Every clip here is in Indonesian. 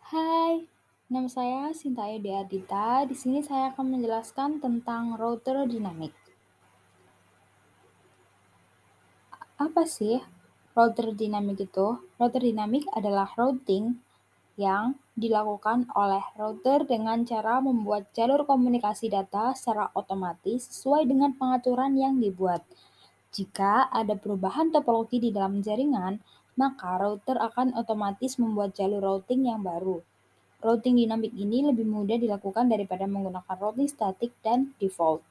Hai, nama saya Sinta Ardita. Di sini saya akan menjelaskan tentang router dinamik. Apa sih router dinamik itu? Router dinamik adalah routing yang dilakukan oleh router dengan cara membuat jalur komunikasi data secara otomatis sesuai dengan pengaturan yang dibuat. Jika ada perubahan topologi di dalam jaringan, maka router akan otomatis membuat jalur routing yang baru. Routing dinamik ini lebih mudah dilakukan daripada menggunakan routing statik dan default.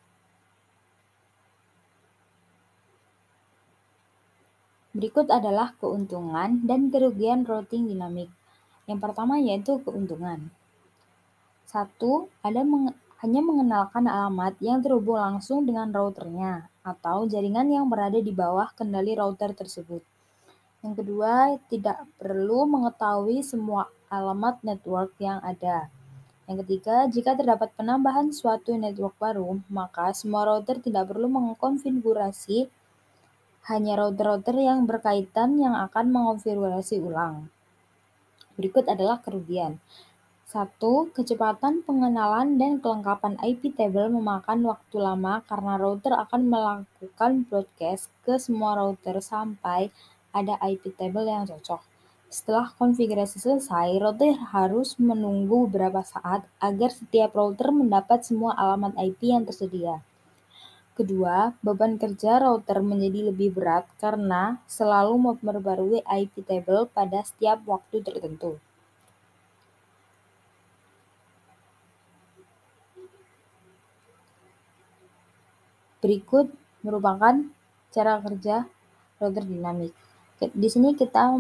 Berikut adalah keuntungan dan kerugian routing dinamik. Yang pertama yaitu keuntungan. 1. Hanya mengenalkan alamat yang terhubung langsung dengan routernya atau jaringan yang berada di bawah kendali router tersebut. Yang kedua, tidak perlu mengetahui semua alamat network yang ada. Yang ketiga, jika terdapat penambahan suatu network baru, maka semua router tidak perlu mengkonfigurasi, hanya router-router yang berkaitan yang akan mengonfigurasi ulang. Berikut adalah kerugian. 1. Kecepatan pengenalan dan kelengkapan IP table memakan waktu lama karena router akan melakukan broadcast ke semua router sampai ada IP table yang cocok. Setelah konfigurasi selesai, router harus menunggu beberapa saat agar setiap router mendapat semua alamat IP yang tersedia. Kedua, beban kerja router menjadi lebih berat karena selalu memperbarui IP table pada setiap waktu tertentu. Berikut merupakan cara kerja router dinamik. Di sini kita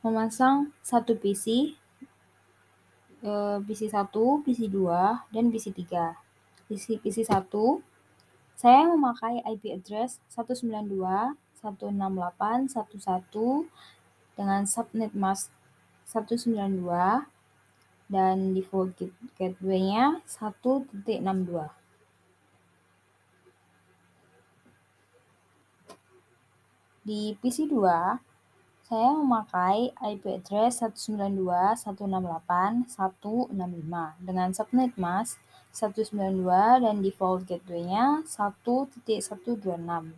memasang satu PC, PC 1, PC 2, dan PC 3. PC 1, saya memakai IP address 192.168.1.1 dengan subnet mask 192 dan default gateway-nya 1.62. Di PC 2, saya memakai IP address 192.168.165 dengan subnet mask 192 dan default gateway-nya 1.126.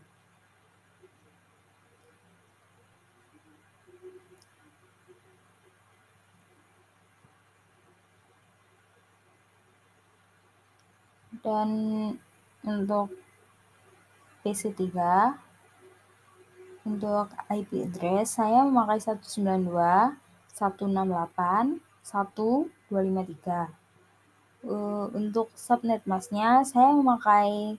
Dan untuk PC 3, untuk IP address saya memakai 192.168.1.253. Untuk subnet masknya saya memakai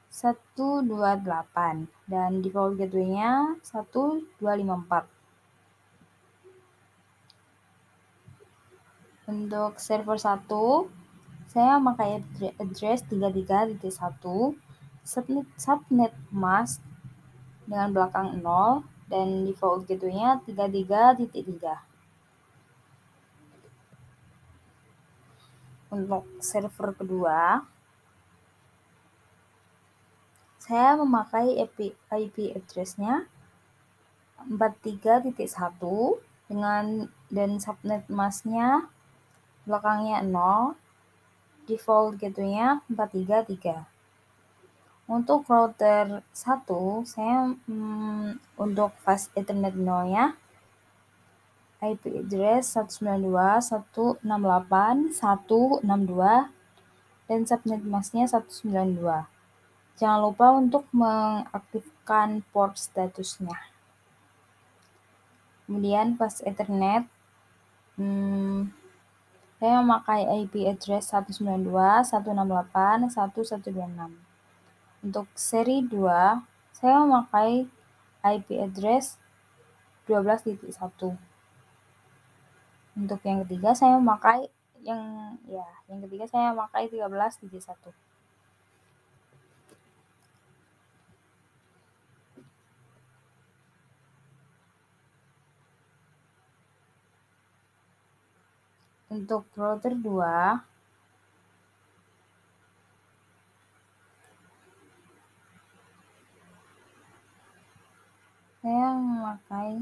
128 dan default gateway-nya 1254. Untuk server 1, saya memakai address 33.1, subnet mask dengan belakang 0 dan default gateway-nya 33.3. Untuk server kedua, saya memakai IP address-nya 43.1 dengan dan subnet mask-nya belakangnya 0, default gateway-nya 433. Untuk router 1, saya untuk fast ethernet 0-nya IP address 192.168.162 dan subnet masknya 192. Jangan lupa untuk mengaktifkan port statusnya. Kemudian fast ethernet, saya memakai IP address 192.168.1.126. Untuk seri 2, saya memakai IP address 12.1. Untuk yang ketiga saya memakai yang ketiga saya memakai 13.1. Untuk router 2, saya memakai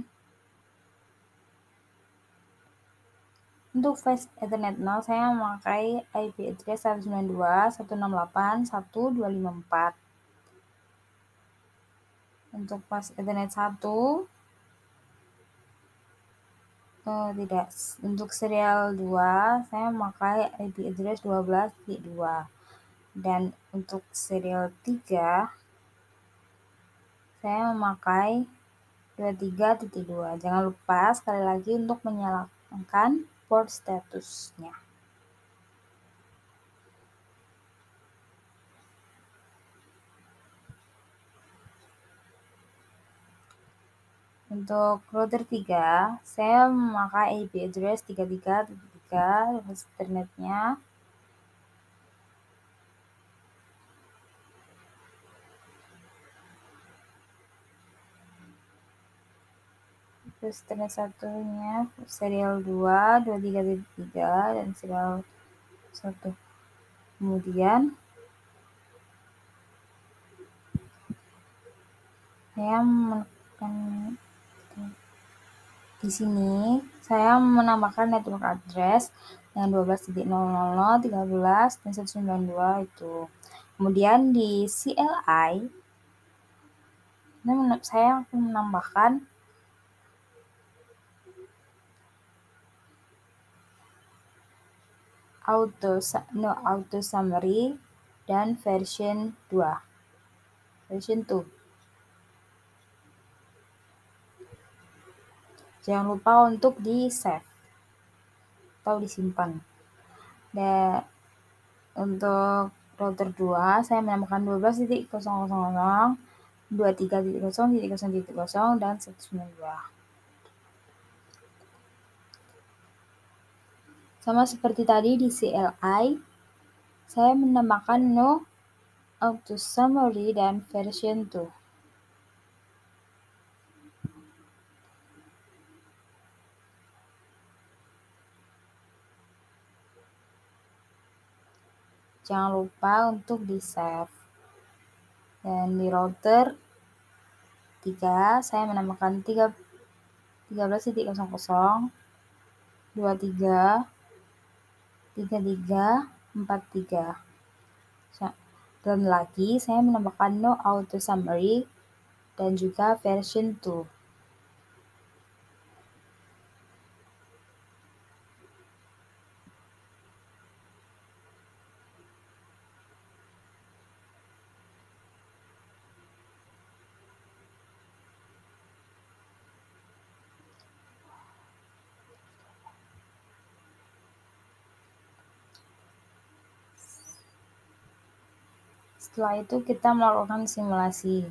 Untuk Fast Ethernet 0, saya memakai IP address 192.168.1.254. Untuk Fast Ethernet 1, tidak. Untuk serial 2, saya memakai IP address 12.2. Dan untuk serial 3, saya memakai 23.2. Jangan lupa sekali lagi untuk menyalakan port statusnya. Untuk router 3, saya memakai IP address 33.3, Ethernet-nya terus Ethernet satunya serial 2, 23.3, dan serial 1. Kemudian saya menekan di sini, saya menambahkan network address dengan 12.0.0, 13, dan 192 itu. Kemudian di CLI, saya akan menambahkan auto summary dan version 2. Jangan lupa untuk di-save atau disimpan. Dan untuk router 2, saya menambahkan 12.0.0, 23.0.0.0, dan 192. Sama seperti tadi di CLI, saya menambahkan no auto summary dan version 2. Jangan lupa untuk di-save. Dan di router 3, saya menambahkan 13.0.0, 23, 33, 43. Dan lagi saya menambahkan no auto summary dan juga version 2. Setelah itu kita melakukan simulasi.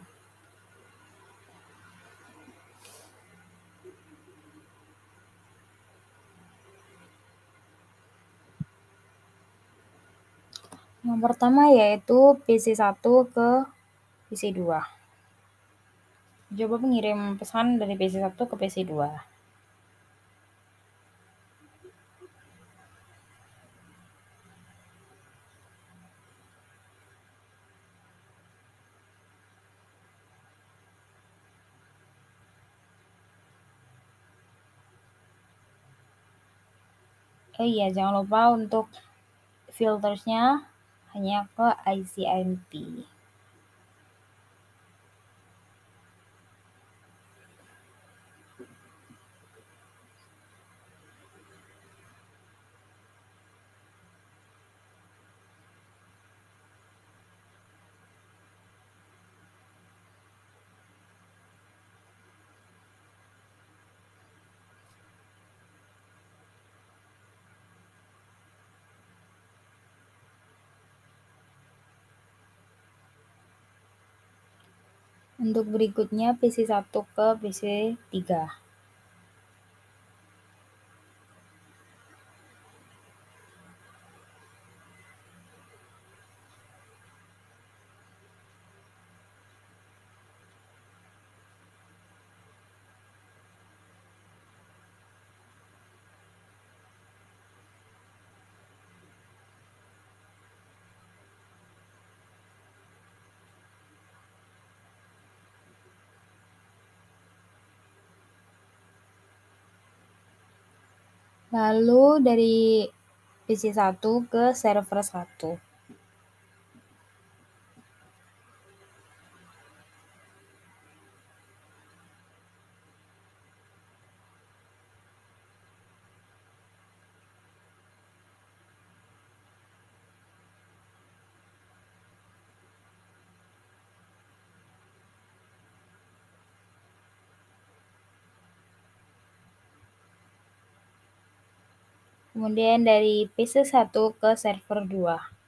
Yang pertama yaitu PC1 ke PC2. Coba mengirim pesan dari PC1 ke PC2. Iya, jangan lupa untuk filtersnya hanya ke ICMP. Untuk berikutnya PC1 ke PC3. Lalu dari PC 1 ke server 1. Kemudian dari PC 1 ke server 2.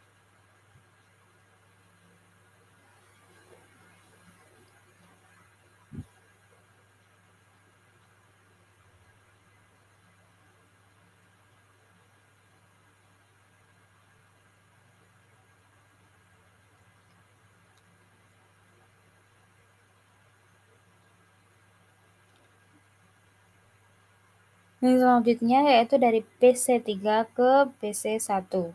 Yang selanjutnya yaitu dari PC 3 ke PC 1.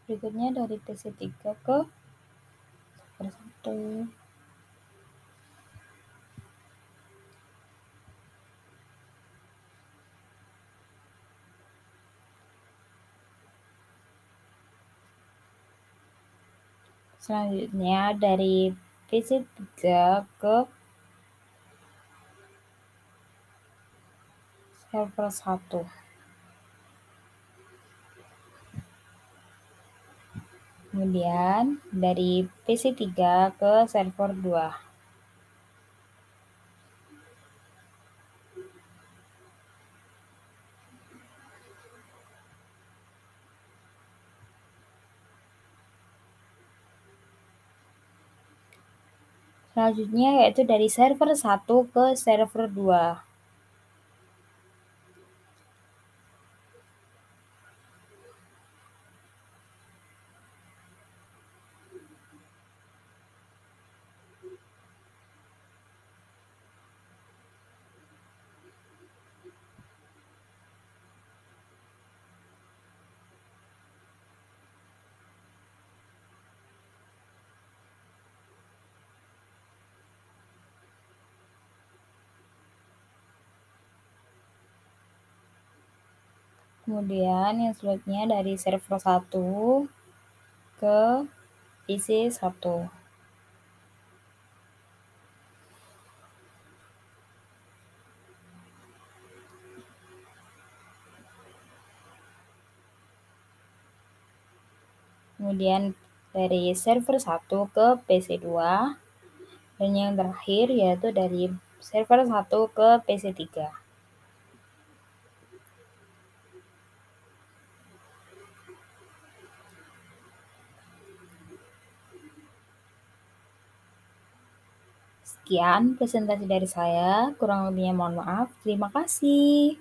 Berikutnya dari PC 3 ke server 1. Selanjutnya dari PC 3 ke server 1. Kemudian dari PC 3 ke server 2. Selanjutnya yaitu dari server 1 ke server 2. Kemudian yang selanjutnya dari server 1 ke PC 1. Kemudian dari server 1 ke PC 2. Dan yang terakhir yaitu dari server 1 ke PC 3. Sekian presentasi dari saya, kurang lebihnya mohon maaf. Terima kasih.